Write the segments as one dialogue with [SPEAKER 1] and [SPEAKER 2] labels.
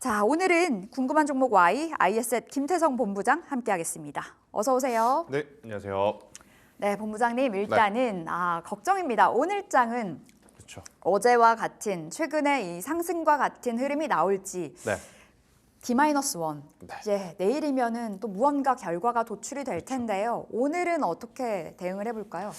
[SPEAKER 1] 자, 오늘은 궁금한 종목 Y, IS앳 김태성 본부장 함께하겠습니다. 어서 오세요.
[SPEAKER 2] 네, 안녕하세요.
[SPEAKER 1] 네, 본부장님 일단은 걱정입니다. 오늘 장은
[SPEAKER 2] 그렇죠.
[SPEAKER 1] 어제와 같은 최근에 이 상승과 같은 흐름이 나올지
[SPEAKER 2] 네.
[SPEAKER 1] D-1
[SPEAKER 2] 네.
[SPEAKER 1] 이제 내일이면은 또 무언가 결과가 도출이 될 텐데요. 오늘은 어떻게 대응을 해볼까요?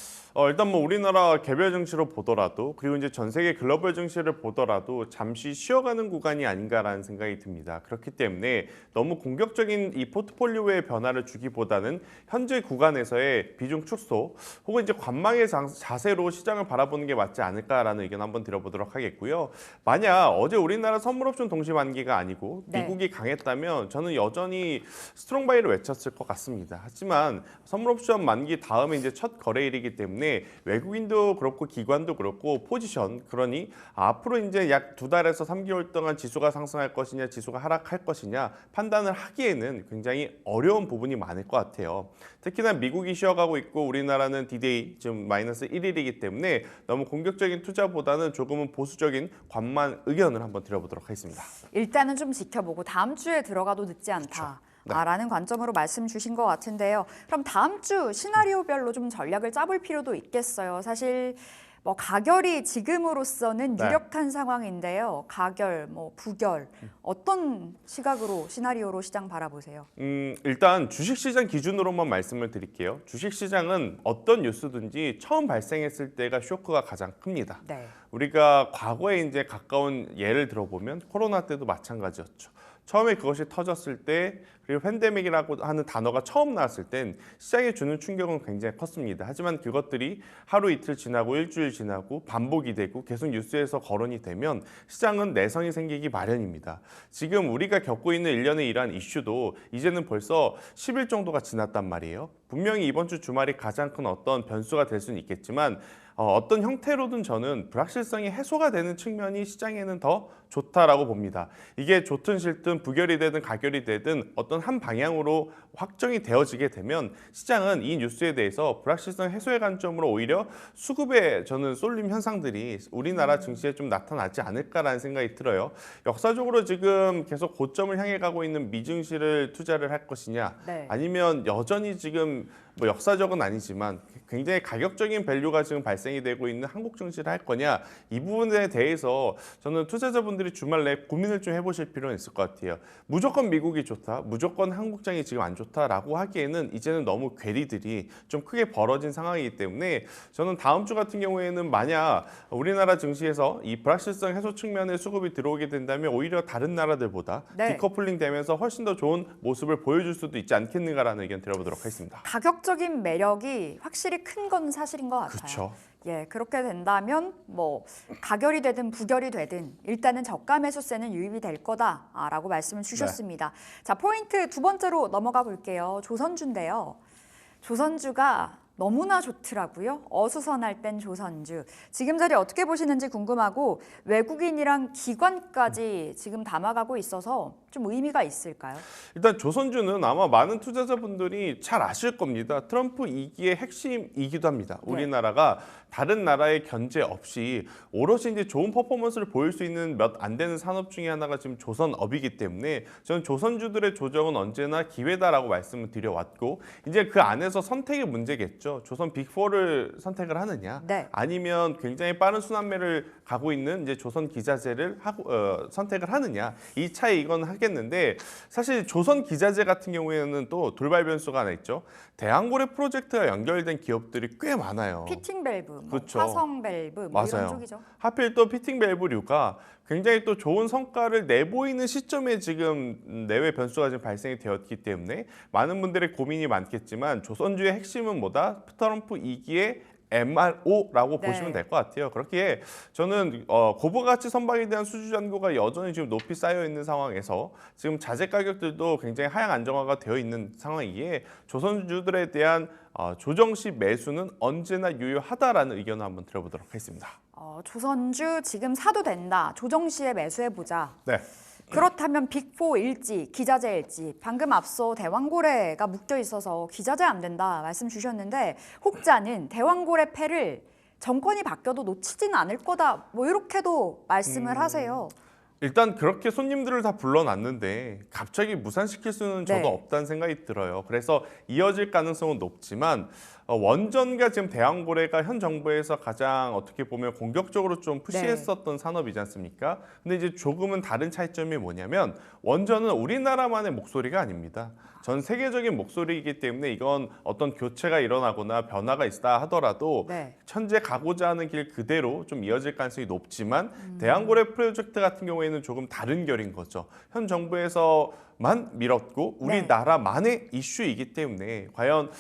[SPEAKER 2] 일단 뭐 우리나라 개별 증시로 보더라도 그리고 이제 전 세계 글로벌 증시를 보더라도 잠시 쉬어가는 구간이 아닌가라는 생각이 듭니다. 그렇기 때문에 너무 공격적인 이 포트폴리오의 변화를 주기보다는 현재 구간에서의 비중 축소 혹은 이제 관망의 자세로 시장을 바라보는 게 맞지 않을까라는 의견 한번 드려보도록 하겠고요. 만약 어제 우리나라 선물옵션 동시 만기가 아니고
[SPEAKER 1] 네.
[SPEAKER 2] 미국이 강했다면 저는 여전히 스트롱 바이를 외쳤을 것 같습니다. 하지만 선물옵션 만기 다음에 이제 첫 거래일이기 때문에 외국인도 그렇고 기관도 그렇고 포지션 그러니 앞으로 이제 약 2달에서 3개월 동안 지수가 상승할 것이냐 지수가 하락할 것이냐 판단을 하기에는 굉장히 어려운 부분이 많을 것 같아요. 특히나 미국이 쉬어가고 있고 우리나라는 D-Day 지금 마이너스 1일이기 때문에 너무 공격적인 투자보다는 조금은 보수적인 관만 의견을 한번 드려보도록 하겠습니다.
[SPEAKER 1] 일단은 좀 지켜보고 다음 주에 들어가도 늦지 않다.
[SPEAKER 2] 네.
[SPEAKER 1] 라는 관점으로 말씀 주신 것 같은데요. 그럼 다음 주 시나리오별로 좀 전략을 짜볼 필요도 있겠어요. 사실 뭐 가결이 지금으로서는
[SPEAKER 2] 네.
[SPEAKER 1] 유력한 상황인데요. 가결, 뭐 부결 어떤 시각으로 시나리오로 시장 바라보세요?
[SPEAKER 2] 일단 주식시장 기준으로만 말씀을 드릴게요. 주식시장은 어떤 뉴스든지 처음 발생했을 때가 쇼크가 가장 큽니다.
[SPEAKER 1] 네.
[SPEAKER 2] 우리가 과거에 이제 가까운 예를 들어보면 코로나 때도 마찬가지였죠. 처음에 그것이 터졌을 때 그리고 팬데믹이라고 하는 단어가 처음 나왔을 땐 시장에 주는 충격은 굉장히 컸습니다. 하지만 그것들이 하루 이틀 지나고 일주일 지나고 반복이 되고 계속 뉴스에서 거론이 되면 시장은 내성이 생기기 마련입니다. 지금 우리가 겪고 있는 일련의 이러한 이슈도 이제는 벌써 10일 정도가 지났단 말이에요. 분명히 이번 주 주말이 가장 큰 어떤 변수가 될 수는 있겠지만 어떤 형태로든 저는 불확실성이 해소가 되는 측면이 시장에는 더 좋다라고 봅니다. 이게 좋든 싫든 부결이 되든 가결이 되든 어떤 한 방향으로 확정이 되어지게 되면 시장은 이 뉴스에 대해서 불확실성 해소의 관점으로 오히려 수급의 저는 쏠림 현상들이 우리나라 증시에 좀 나타나지 않을까라는 생각이 들어요. 역사적으로 지금 계속 고점을 향해 가고 있는 미증시를 투자를 할 것이냐
[SPEAKER 1] 네.
[SPEAKER 2] 아니면 여전히 지금 뭐 역사적은 아니지만 굉장히 가격적인 밸류가 지금 발생이 되고 있는 한국 증시를 할 거냐 이 부분에 대해서 저는 투자자분들이 주말 내에 고민을 좀 해보실 필요는 있을 것 같아요. 무조건 미국이 좋다, 무조건 한국장이 지금 안 좋다라고 하기에는 이제는 너무 괴리들이 좀 크게 벌어진 상황이기 때문에 저는 다음 주 같은 경우에는 만약 우리나라 증시에서 이 불확실성 해소 측면에 수급이 들어오게 된다면 오히려 다른 나라들보다
[SPEAKER 1] 네.
[SPEAKER 2] 디커플링 되면서 훨씬 더 좋은 모습을 보여줄 수도 있지 않겠는가라는 의견 드려보도록 하겠습니다.
[SPEAKER 1] 가격적인 매력이 확실히 큰 건 사실인 것 같아요.
[SPEAKER 2] 그렇죠.
[SPEAKER 1] 예, 그렇게 된다면 뭐 가결이 되든 부결이 되든 일단은 저가 매수세는 유입이 될 거다라고 말씀을 주셨습니다. 자, 포인트 두 번째로 넘어가 볼게요. 조선주인데요. 조선주가 너무나 좋더라고요. 어수선할 땐 조선주. 지금 자리 어떻게 보시는지 궁금하고 외국인이랑 기관까지 지금 담아가고 있어서 좀 의미가 있을까요?
[SPEAKER 2] 일단 조선주는 아마 많은 투자자분들이 잘 아실 겁니다. 트럼프 2기의 핵심이기도 합니다. 우리나라가 다른 나라의 견제 없이 오롯이 이제 좋은 퍼포먼스를 보일 수 있는 몇 안 되는 산업 중에 하나가 지금 조선업이기 때문에 저는 조선주들의 조정은 언제나 기회다라고 말씀을 드려왔고 이제 그 안에서 선택의 문제겠죠. 조선 빅4를 선택을 하느냐
[SPEAKER 1] 네.
[SPEAKER 2] 아니면 굉장히 빠른 순환매를 가고 있는 이제 조선 기자재를 선택을 하느냐 이 차이 이건 하겠는데 사실 조선 기자재 같은 경우에는 또 돌발 변수가 하나 있죠. 대한고래 프로젝트와 연결된 기업들이 꽤 많아요.
[SPEAKER 1] 피팅 밸브, 뭐
[SPEAKER 2] 그렇죠.
[SPEAKER 1] 화성 밸브 뭐 이런
[SPEAKER 2] 맞아요.
[SPEAKER 1] 쪽이죠.
[SPEAKER 2] 하필 또 피팅 밸브류가 굉장히 또 좋은 성과를 내보이는 시점에 지금 내외 변수가 지금 발생이 되었기 때문에 많은 분들의 고민이 많겠지만 조선주의 핵심은 뭐다? 트럼프 2기의 MRO라고
[SPEAKER 1] 네.
[SPEAKER 2] 보시면 될 것 같아요. 그렇기에 저는 고부가치 선박에 대한 수주 잔고가 여전히 지금 높이 쌓여 있는 상황에서 지금 자재 가격들도 굉장히 하향 안정화가 되어 있는 상황이기에 조선주들에 대한 조정 시 매수는 언제나 유효하다라는 의견을 한번 들어보도록 하겠습니다.
[SPEAKER 1] 조선주 지금 사도 된다. 조정 시에 매수해보자.
[SPEAKER 2] 네.
[SPEAKER 1] 그렇다면 빅4일지, 기자재일지 방금 앞서 대왕고래가 묶여 있어서 기자재 안 된다 말씀 주셨는데 혹자는 대왕고래 패를 정권이 바뀌어도 놓치지는 않을 거다 뭐 이렇게도 말씀을 하세요.
[SPEAKER 2] 일단 그렇게 손님들을 다 불러놨는데 갑자기 무산시킬 수는 저도
[SPEAKER 1] 네.
[SPEAKER 2] 없다는 생각이 들어요. 그래서 이어질 가능성은 높지만 원전과 지금 대왕고래가 현 정부에서 가장 어떻게 보면 공격적으로 좀 푸시했었던 산업이지 않습니까? 근데 이제 조금은 다른 차이점이 뭐냐면 원전은 우리나라만의 목소리가 아닙니다. 전 세계적인 목소리이기 때문에 이건 어떤 교체가 일어나거나 변화가 있다 하더라도
[SPEAKER 1] 네.
[SPEAKER 2] 현재 가고자 하는 길 그대로 좀 이어질 가능성이 높지만 대왕고래 프로젝트 같은 경우에는 조금 다른 결인 거죠. 현 정부에서만 밀었고 우리나라만의 이슈이기 때문에 과연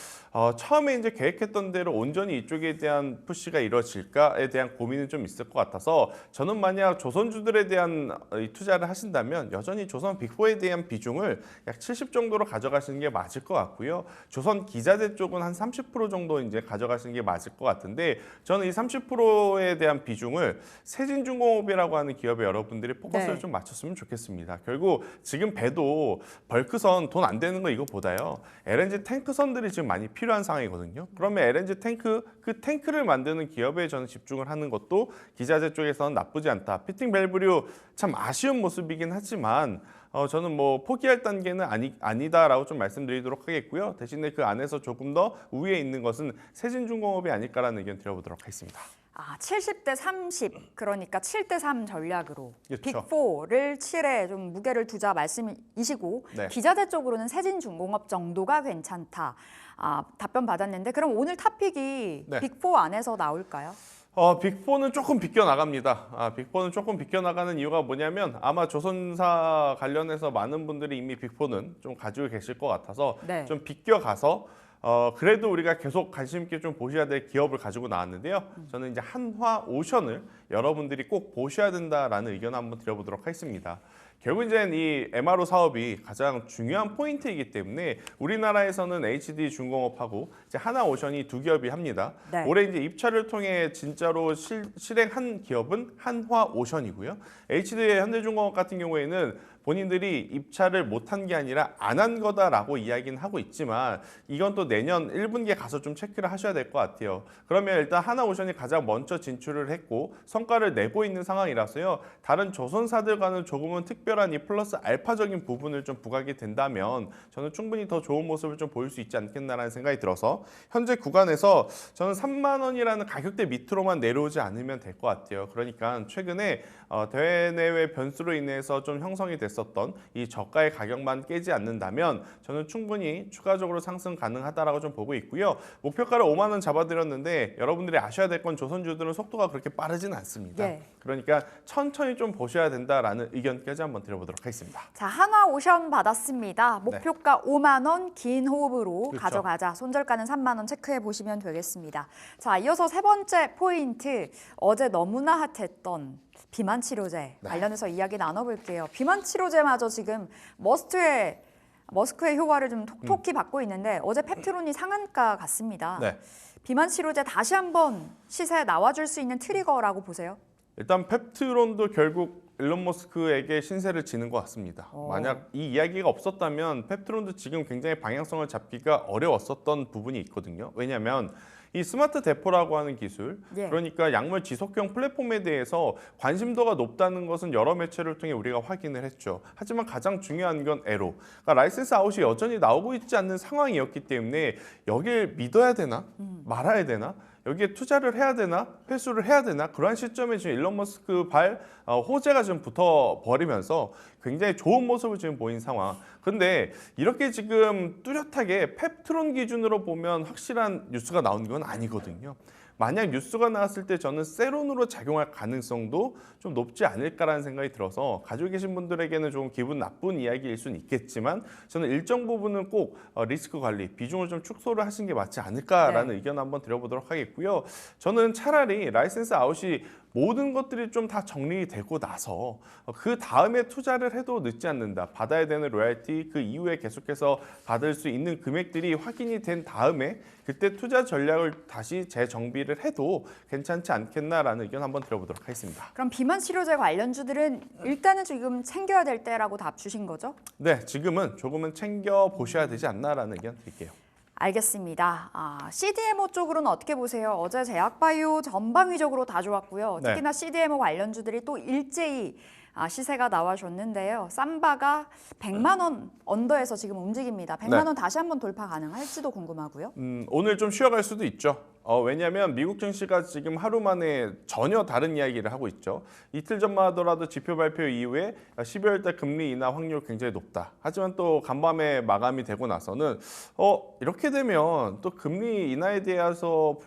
[SPEAKER 2] 처음에 이제 계획했던 대로 온전히 이쪽에 대한 푸시가 이루어질까에 대한 고민은 좀 있을 것 같아서 저는 만약 조선주들에 대한 이 투자를 하신다면 여전히 조선 빅4에 대한 비중을 약 70 정도로 가져가시는 게 맞을 것 같고요. 조선 기자재 쪽은 한 30% 정도 이제 가져가시는 게 맞을 것 같은데 저는 이 30%에 대한 비중을 세진중공업이라고 하는 기업에 여러분들이 포커스를
[SPEAKER 1] 네.
[SPEAKER 2] 좀 맞췄으면 좋겠습니다. 결국 지금 배도 벌크선 돈 안 되는 거 이거보다요. LNG 탱크선들이 지금 많이 필요한 상황이거든요. 그러면 LNG 탱크, 그 탱크를 만드는 기업에 저는 집중을 하는 것도 기자재 쪽에서는 나쁘지 않다. 피팅 밸브류 참 아쉬운 모습이긴 하지만 저는 뭐 포기할 단계는 아니다라고 좀 말씀드리도록 하겠고요. 대신에 그 안에서 조금 더 우위에 있는 것은 세진중공업이 아닐까라는 의견 드려보도록 하겠습니다.
[SPEAKER 1] 70대 30, 그러니까 7대 3 전략으로
[SPEAKER 2] 그렇죠.
[SPEAKER 1] 빅4를 7에 좀 무게를 두자 말씀이시고
[SPEAKER 2] 네.
[SPEAKER 1] 기자재 쪽으로는 세진중공업 정도가 괜찮다. 답변 받았는데 그럼 오늘 탑픽이
[SPEAKER 2] 네.
[SPEAKER 1] 빅4 안에서 나올까요?
[SPEAKER 2] 빅4는 조금 비껴나갑니다. 빅4는 조금 비껴나가는 이유가 뭐냐면 아마 조선사 관련해서 많은 분들이 이미 빅4는 좀 가지고 계실 것 같아서
[SPEAKER 1] 네.
[SPEAKER 2] 좀 비껴가서 그래도 우리가 계속 관심 있게 좀 보셔야 될 기업을 가지고 나왔는데요. 저는 이제 한화오션을 여러분들이 꼭 보셔야 된다라는 의견을 한번 드려보도록 하겠습니다. 결국 이제 이 MRO 사업이 가장 중요한 포인트이기 때문에 우리나라에서는 HD 중공업하고 이제 하나오션이 두 기업이 합니다.
[SPEAKER 1] 네.
[SPEAKER 2] 올해 이제 입찰을 통해 진짜로 실행한 기업은 한화오션이고요. HD 현대중공업 같은 경우에는 본인들이 입찰을 못한 게 아니라 안 한 거다라고 이야기는 하고 있지만 이건 또 내년 1분기에 가서 좀 체크를 하셔야 될 것 같아요. 그러면 일단 하나오션이 가장 먼저 진출을 했고 성과를 내고 있는 상황이라서요. 다른 조선사들과는 조금은 특별한 이 플러스 알파적인 부분을 좀 부각이 된다면 저는 충분히 더 좋은 모습을 좀 보일 수 있지 않겠나라는 생각이 들어서 현재 구간에서 저는 3만 원이라는 가격대 밑으로만 내려오지 않으면 될 것 같아요. 그러니까 최근에 대회 내외 변수로 인해서 좀 형성이 됐었던 이 저가의 가격만 깨지 않는다면 저는 충분히 추가적으로 상승 가능하다라고 좀 보고 있고요. 목표가를 5만 원 잡아드렸는데 여러분들이 아셔야 될 건 조선주들은 속도가 그렇게 빠르진 않습니다.
[SPEAKER 1] 네.
[SPEAKER 2] 그러니까 천천히 좀 보셔야 된다라는 의견까지 한번 드려보도록 하겠습니다.
[SPEAKER 1] 자, 한화오션 받았습니다. 목표가 5만 원, 긴 호흡으로
[SPEAKER 2] 그렇죠.
[SPEAKER 1] 가져가자. 손절가는 3만 원 체크해 보시면 되겠습니다. 자, 이어서 세 번째 포인트. 어제 너무나 핫했던 비만 치료제 관련해서 이야기 나눠볼게요. 비만 치료제마저 지금 머스크의 효과를 좀 톡톡히 받고 있는데 어제 펩트론이 상한가 갔습니다.
[SPEAKER 2] 네.
[SPEAKER 1] 비만 치료제 다시 한번 시세에 나와줄 수 있는 트리거라고 보세요?
[SPEAKER 2] 일단 펩트론도 결국 일론 머스크에게 신세를 지는 것 같습니다. 만약 이 이야기가 없었다면 펩트론도 지금 굉장히 방향성을 잡기가 어려웠었던 부분이 있거든요. 왜냐하면 이 스마트 데포라고 하는 기술,
[SPEAKER 1] 예.
[SPEAKER 2] 그러니까 약물 지속형 플랫폼에 대해서 관심도가 높다는 것은 여러 매체를 통해 우리가 확인을 했죠. 하지만 가장 중요한 건 에로. 그러니까 라이센스 아웃이 여전히 나오고 있지 않는 상황이었기 때문에 여길 믿어야 되나? 말아야 되나? 여기에 투자를 해야 되나? 회수를 해야 되나? 그러한 시점에 지금 일론 머스크 호재가 좀 붙어버리면서 굉장히 좋은 모습을 지금 보인 상황. 근데 이렇게 지금 뚜렷하게 펩트론 기준으로 보면 확실한 뉴스가 나온 건 아니거든요. 만약 뉴스가 나왔을 때 저는 세론으로 작용할 가능성도 좀 높지 않을까라는 생각이 들어서 가지고 계신 분들에게는 좀 기분 나쁜 이야기일 수는 있겠지만 저는 일정 부분은 꼭 리스크 관리, 비중을 좀 축소를 하신 게 맞지 않을까라는 의견 한번 드려보도록 하겠고요. 저는 차라리 라이센스 아웃이 모든 것들이 좀 다 정리되고 나서 그 다음에 투자를 해도 늦지 않는다. 받아야 되는 로얄티 그 이후에 계속해서 받을 수 있는 금액들이 확인이 된 다음에 그때 투자 전략을 다시 재정비를 해도 괜찮지 않겠나라는 의견 한번 드려보도록 하겠습니다.
[SPEAKER 1] 그럼 비만 치료제 관련주들은 일단은 지금 챙겨야 될 때라고 답 주신 거죠?
[SPEAKER 2] 네, 지금은 조금은 챙겨 보셔야 되지 않나라는 의견 드릴게요.
[SPEAKER 1] 알겠습니다. CDMO 쪽으로는 어떻게 보세요? 어제 제약바이오 전방위적으로 다 좋았고요.
[SPEAKER 2] 네.
[SPEAKER 1] 특히나 CDMO 관련주들이 또 일제히 시세가 나와줬는데요. 삼바가 100만 원 언더에서 지금 움직입니다. 100만 원 다시 한번 돌파 가능할지도 궁금하고요.
[SPEAKER 2] 오늘 좀 쉬어갈 수도 있죠. 왜냐하면 미국 증시가 지금 하루 만에 전혀 다른 이야기를 하고 있죠. 이틀 전만 하더라도 지표 발표 이후에 12월 달 금리 인하 확률 굉장히 높다. 하지만 또 간밤에 마감이 되고 나서는 이렇게 되면 또 금리 인하에 대해서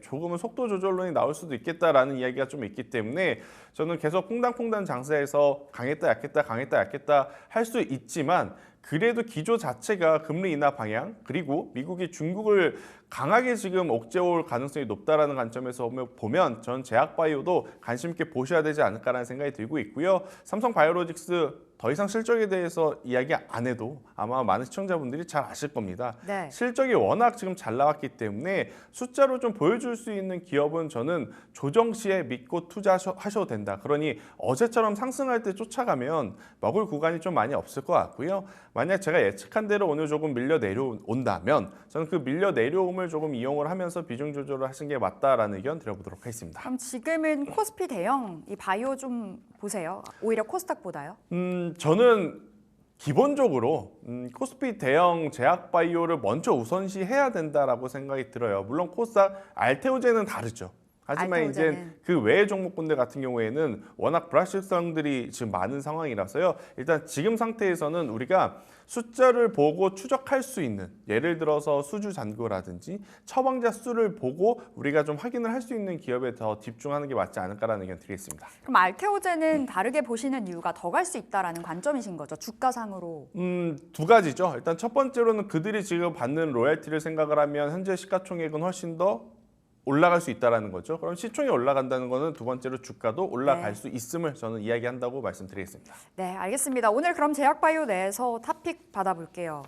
[SPEAKER 2] 조금은 속도 조절론이 나올 수도 있겠다라는 이야기가 좀 있기 때문에 저는 계속 퐁당퐁당 장세에서 강했다 약했다 할 수 있지만 그래도 기조 자체가 금리 인하 방향 그리고 미국이 중국을 강하게 지금 억제올 가능성이 높다라는 관점에서 보면 전 제약바이오도 관심 있게 보셔야 되지 않을까라는 생각이 들고 있고요. 삼성바이오로직스 더 이상 실적에 대해서 이야기 안 해도 아마 많은 시청자분들이 잘 아실 겁니다.
[SPEAKER 1] 네.
[SPEAKER 2] 실적이 워낙 지금 잘 나왔기 때문에 숫자로 좀 보여줄 수 있는 기업은 저는 조정 시에 믿고 투자하셔도 된다. 그러니 어제처럼 상승할 때 쫓아가면 먹을 구간이 좀 많이 없을 것 같고요. 만약 제가 예측한 대로 오늘 조금 밀려 내려온다면 저는 그 밀려 내려옴을 조금 이용을 하면서 비중 조절을 하시는 게 맞다라는 의견 드려보도록 하겠습니다.
[SPEAKER 1] 그럼 지금은 코스피 대형 이 바이오 좀 보세요. 오히려 코스닥보다요?
[SPEAKER 2] 저는 기본적으로 코스피 대형 제약바이오를 먼저 우선시해야 된다라고 생각이 들어요. 물론 코스닥 알테오제는 다르죠. 하지만
[SPEAKER 1] 알테오제는.
[SPEAKER 2] 이제 그 외의 종목군들 같은 경우에는 워낙 불확실성들이 지금 많은 상황이라서요. 일단 지금 상태에서는 우리가 숫자를 보고 추적할 수 있는 예를 들어서 수주 잔고라든지 처방자 수를 보고 우리가 좀 확인을 할 수 있는 기업에 더 집중하는 게 맞지 않을까라는 의견 드리겠습니다.
[SPEAKER 1] 그럼 알테오제는 다르게 보시는 이유가 더 갈 수 있다라는 관점이신 거죠. 주가상으로.
[SPEAKER 2] 두 가지죠. 일단 첫 번째로는 그들이 지금 받는 로열티를 생각을 하면 현재 시가총액은 훨씬 더 올라갈 수 있다는 거죠. 그럼 시총이 올라간다는 거는 두 번째로 주가도 올라갈 수 있음을 저는 이야기한다고 말씀드리겠습니다.
[SPEAKER 1] 네, 알겠습니다. 오늘 그럼 제약바이오 내에서 탑픽 받아볼게요.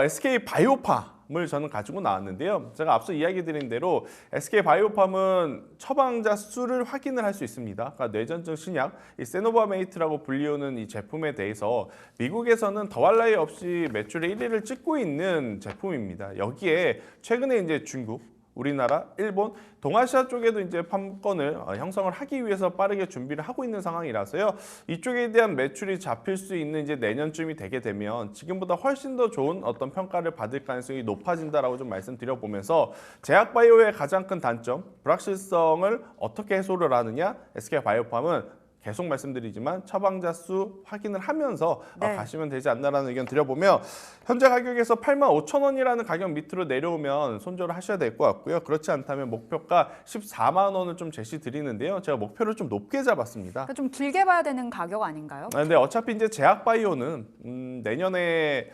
[SPEAKER 2] SK 바이오팜을 저는 가지고 나왔는데요. 제가 앞서 이야기 드린 대로 SK 바이오팜은 처방자 수를 확인을 할 수 있습니다. 그러니까 뇌전증 신약, 이 세노바메이트라고 불리우는 이 제품에 대해서 미국에서는 더할 나위 없이 매출의 1위를 찍고 있는 제품입니다. 여기에 최근에 이제 중국, 우리나라, 일본, 동아시아 쪽에도 이제 판권을 형성을 하기 위해서 빠르게 준비를 하고 있는 상황이라서요. 이쪽에 대한 매출이 잡힐 수 있는 이제 내년쯤이 되게 되면 지금보다 훨씬 더 좋은 어떤 평가를 받을 가능성이 높아진다라고 좀 말씀드려보면서 제약바이오의 가장 큰 단점, 불확실성을 어떻게 해소를 하느냐? SK바이오팜은 계속 말씀드리지만 처방자 수 확인을 하면서 가시면 되지 않나라는 의견 드려보며 현재 가격에서 85,000원이라는 가격 밑으로 내려오면 손절을 하셔야 될 것 같고요. 그렇지 않다면 목표가 14만 원을 좀 제시 드리는데요. 제가 목표를 좀 높게 잡았습니다.
[SPEAKER 1] 그러니까 좀 길게 봐야 되는 가격 아닌가요?
[SPEAKER 2] 근데 어차피 이제 제약바이오는 내년에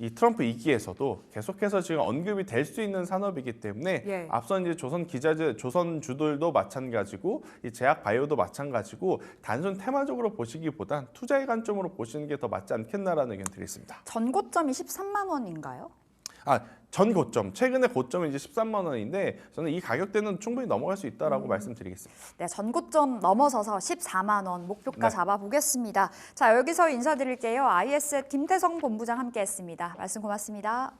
[SPEAKER 2] 이 트럼프 2기에서도 계속해서 지금 언급이 될 수 있는 산업이기 때문에 앞서 이제 조선주들도 마찬가지고 이 제약바이오도 마찬가지고 단순 테마적으로 보시기보단 투자의 관점으로 보시는 게 더 맞지 않겠나라는 의견 드리겠습니다.
[SPEAKER 1] 전고점이 13만 원인가요?
[SPEAKER 2] 전 고점, 최근의 고점은 이제 13만 원인데 저는 이 가격대는 충분히 넘어갈 수 있다라고 말씀드리겠습니다.
[SPEAKER 1] 네, 전고점 넘어서서 14만 원 목표가 잡아보겠습니다. 자, 여기서 인사드릴게요. IS의 김태성 본부장 함께했습니다. 말씀 고맙습니다.